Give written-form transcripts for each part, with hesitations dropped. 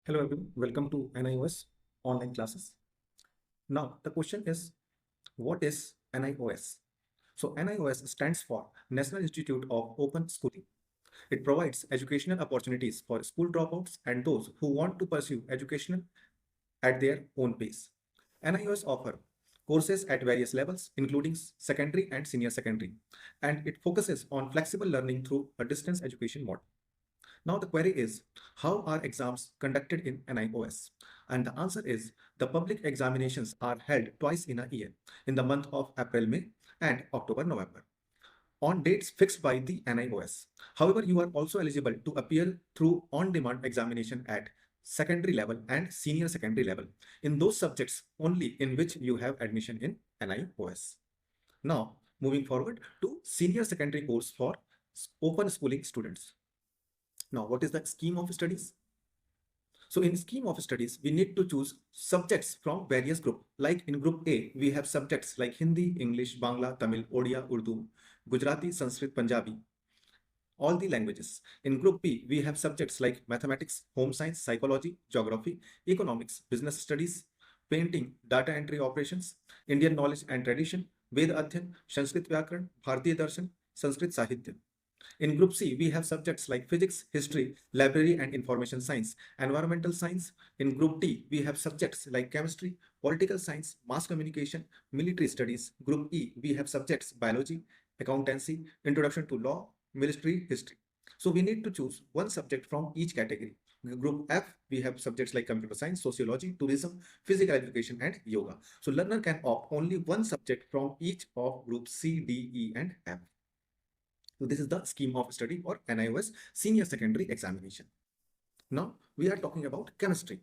Hello everyone, welcome to NIOS online classes. Now the question is, what is NIOS? So NIOS stands for National Institute of Open Schooling. It provides educational opportunities for school dropouts and those who want to pursue education at their own pace. NIOS offer courses at various levels, including secondary and senior secondary, and it focuses on flexible learning through a distance education model. Now the query is, how are exams conducted in NIOS? And the answer is, the public examinations are held twice in a year, in the month of April, May and October, November, on dates fixed by the NIOS. However, you are also eligible to appear through on-demand examination at secondary level and senior secondary level in those subjects only in which you have admission in NIOS. Now, moving forward to senior secondary course for open schooling students. Now, what is the scheme of studies? So in scheme of studies, we need to choose subjects from various groups. Like in group A, we have subjects like Hindi, English, Bangla, Tamil, Odia, Urdu, Gujarati, Sanskrit, Punjabi, all the languages. In group B, we have subjects like mathematics, home science, psychology, geography, economics, business studies, painting, data entry operations, Indian knowledge and tradition, Ved Adhyan, Sanskrit Vyakaran, Bharatiya Darshan, Sanskrit Sahitya. In Group C, we have subjects like physics, history, library and information science, environmental science. In Group D, we have subjects like chemistry, political science, mass communication, military studies. Group E, we have subjects biology, accountancy, introduction to law, military history. So we need to choose one subject from each category. In Group F, we have subjects like computer science, sociology, tourism, physical education, and yoga. So learner can opt only one subject from each of Group C, D, E, and F. So this is the scheme of study for NIOS senior secondary examination. Now we are talking about chemistry.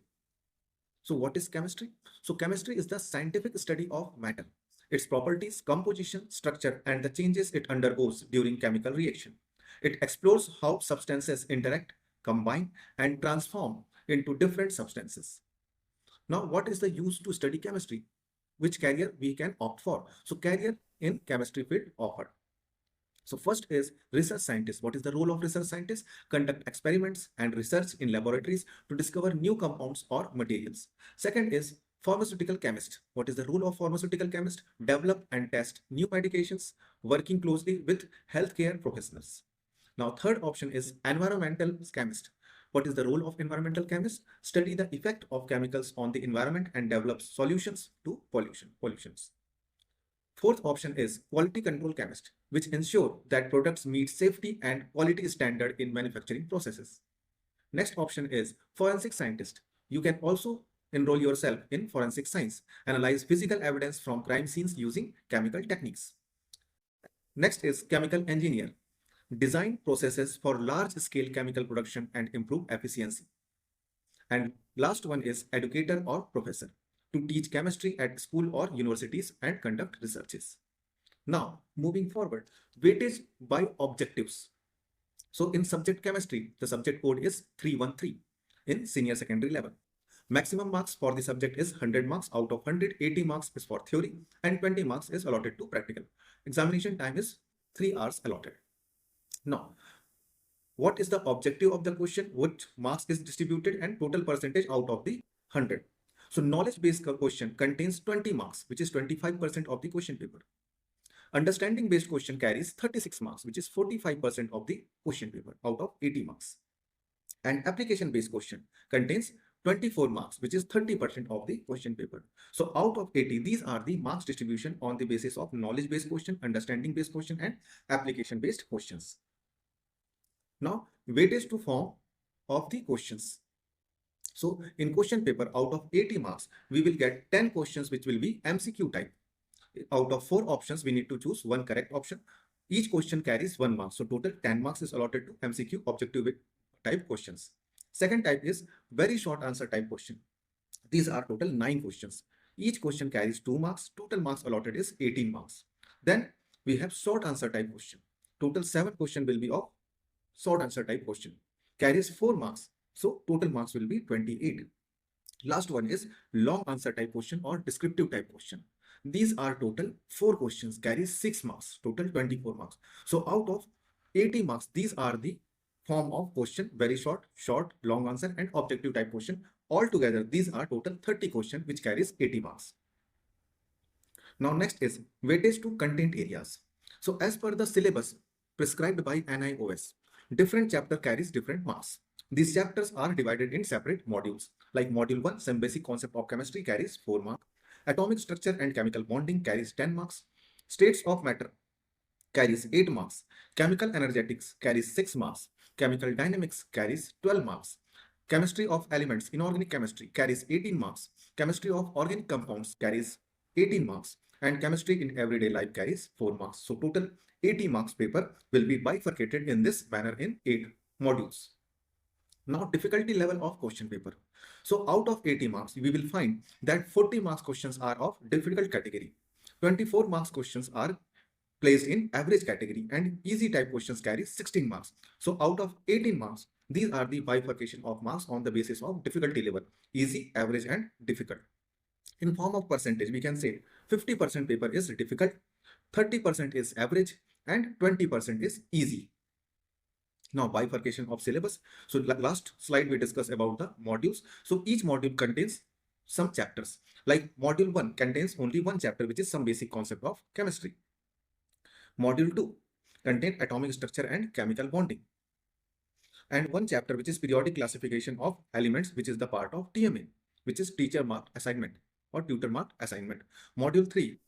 So what is chemistry? So chemistry is the scientific study of matter, its properties, composition, structure, and the changes it undergoes during chemical reaction. It explores how substances interact, combine, and transform into different substances. Now, what is the use to study chemistry? Which career we can opt for? So career in chemistry field offered. So first is research scientist. What is the role of research scientist? Conduct experiments and research in laboratories to discover new compounds or materials. Second is pharmaceutical chemist. What is the role of pharmaceutical chemist? Develop and test new medications, working closely with healthcare professionals. Now, third option is environmental chemist. What is the role of environmental chemist? Study the effect of chemicals on the environment and develop solutions to pollutions. Fourth option is quality control chemist, which ensure that products meet safety and quality standard in manufacturing processes. Next option is forensic scientist. You can also enroll yourself in forensic science, analyze physical evidence from crime scenes using chemical techniques. Next is chemical engineer. Design processes for large scale chemical production and improve efficiency. And last one is educator or professor, to teach chemistry at school or universities and conduct researches. Now, moving forward, weightage by objectives. So in subject chemistry, the subject code is 313 in senior secondary level. Maximum marks for the subject is 100 marks. Out of 100, 80 marks is for theory and 20 marks is allotted to practical. Examination time is 3 hours allotted. Now, what is the objective of the question? Which marks is distributed and total percentage out of the 100. So knowledge-based question contains 20 marks, which is 25% of the question paper. Understanding-based question carries 36 marks, which is 45% of the question paper out of 80 marks. And application-based question contains 24 marks, which is 30% of the question paper. So out of 80, these are the marks distribution on the basis of knowledge-based question, understanding-based question, and application-based questions. Now, weightage to form of the questions. So in question paper, out of 80 marks, we will get 10 questions which will be MCQ type. Out of 4 options, we need to choose one correct option. Each question carries 1 mark. So total 10 marks is allotted to MCQ objective type questions. Second type is very short answer type question. These are total 9 questions. Each question carries 2 marks. Total marks allotted is 18 marks. Then we have short answer type question. Total 7 question will be of short answer type question. Carries 4 marks. So total marks will be 28. Last one is long answer type question or descriptive type question. These are total 4 questions, carries 6 marks, total 24 marks. So out of 80 marks, these are the form of question, very short, short, long answer, and objective type question. Altogether, these are total 30 questions which carries 80 marks. Now next is weightage to content areas. So as per the syllabus prescribed by NIOS, different chapter carries different marks. These chapters are divided in separate modules. Like module 1, some basic concept of chemistry carries 4 marks. Atomic structure and chemical bonding carries 10 marks. States of matter carries 8 marks. Chemical energetics carries 6 marks. Chemical dynamics carries 12 marks. Chemistry of elements, inorganic chemistry carries 18 marks. Chemistry of organic compounds carries 18 marks. And chemistry in everyday life carries 4 marks. So total 80 marks paper will be bifurcated in this manner in 8 modules. Now difficulty level of question paper. So out of 80 marks, we will find that 40 marks questions are of difficult category. 24 marks questions are placed in average category and easy type questions carry 16 marks. So out of 18 marks, these are the bifurcation of marks on the basis of difficulty level, easy, average and difficult. In form of percentage, we can say 50% paper is difficult, 30% is average and 20% is easy. Now bifurcation of syllabus. So last slide we discussed about the modules. So each module contains some chapters. Like module 1 contains only one chapter, which is some basic concept of chemistry. Module 2 contains atomic structure and chemical bonding. And one chapter which is periodic classification of elements, which is the part of TMA, which is teacher marked assignment or tutor marked assignment. Module 3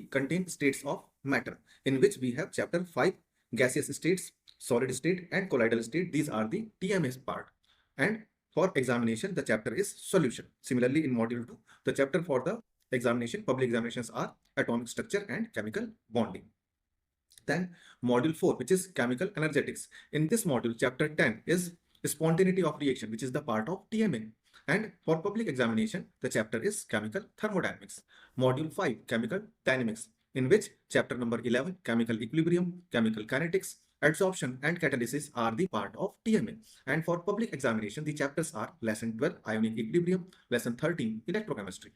contains states of matter, in which we have chapter 5 gaseous states, solid state and colloidal state. These are the TMS part. And for examination, the chapter is solution. Similarly, in module 2, the chapter for the examination, public examinations are atomic structure and chemical bonding. Then module 4, which is chemical energetics. In this module, chapter 10 is spontaneity of reaction, which is the part of TMA. And for public examination, the chapter is chemical thermodynamics. Module 5, chemical dynamics, in which chapter number 11, chemical equilibrium, chemical kinetics, adsorption and catalysis are the part of TMA. And for public examination, the chapters are lesson 12, ionic equilibrium, lesson 13, electrochemistry.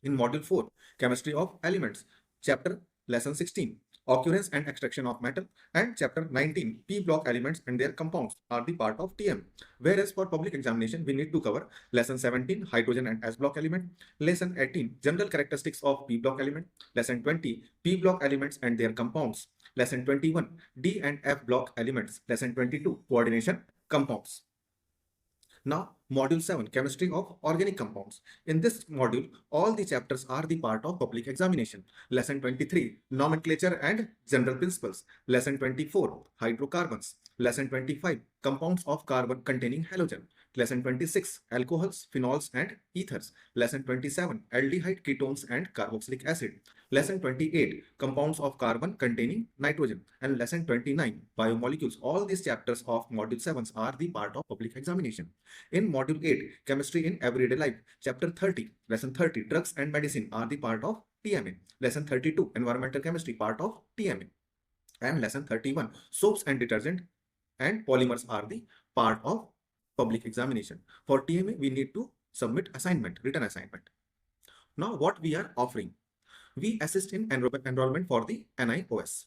In module 4, chemistry of elements, chapter lesson 16, occurrence and extraction of metal, and chapter 19, p block elements and their compounds are the part of TM. Whereas for public examination, we need to cover lesson 17, hydrogen and s block element, lesson 18, general characteristics of p block element, lesson 20, p block elements and their compounds, lesson 21, d and f block elements, lesson 22, coordination compounds. Now, module 7, chemistry of organic compounds. In this module, all the chapters are the part of public examination. Lesson 23, nomenclature and general principles. Lesson 24, hydrocarbons. Lesson 25, compounds of carbon containing halogen. Lesson 26, alcohols, phenols and ethers. Lesson 27, aldehyde, ketones and carboxylic acid. Lesson 28, compounds of carbon containing nitrogen. And lesson 29, biomolecules. All these chapters of module 7 are the part of public examination. In module 8, chemistry in everyday life. Chapter 30, lesson 30, drugs and medicine are the part of TMA. Lesson 32, environmental chemistry, part of TMA. And lesson 31, soaps and detergent and polymers are the part of public examination. For TMA, we need to submit assignment, written assignment. Now, what we are offering? We assist in enrollment for the NIOS.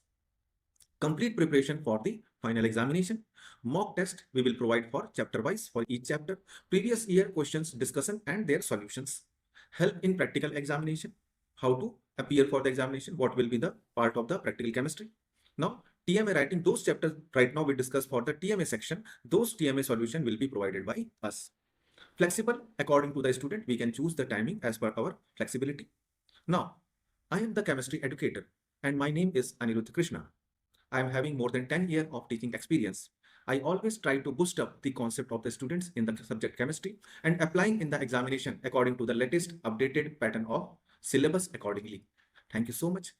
Complete preparation for the final examination. Mock test we will provide for chapter wise for each chapter. Previous year questions discussion and their solutions. Help in practical examination. How to appear for the examination. What will be the part of the practical chemistry. Now, TMA writing, those chapters right now we discuss for the TMA section. Those TMA solution will be provided by us. Flexible, according to the student, we can choose the timing as per our flexibility. Now, I am the chemistry educator and my name is Aniruddh Krishna. I am having more than 10 years of teaching experience. I always try to boost up the concept of the students in the subject chemistry and applying in the examination according to the latest updated pattern of syllabus accordingly. Thank you so much.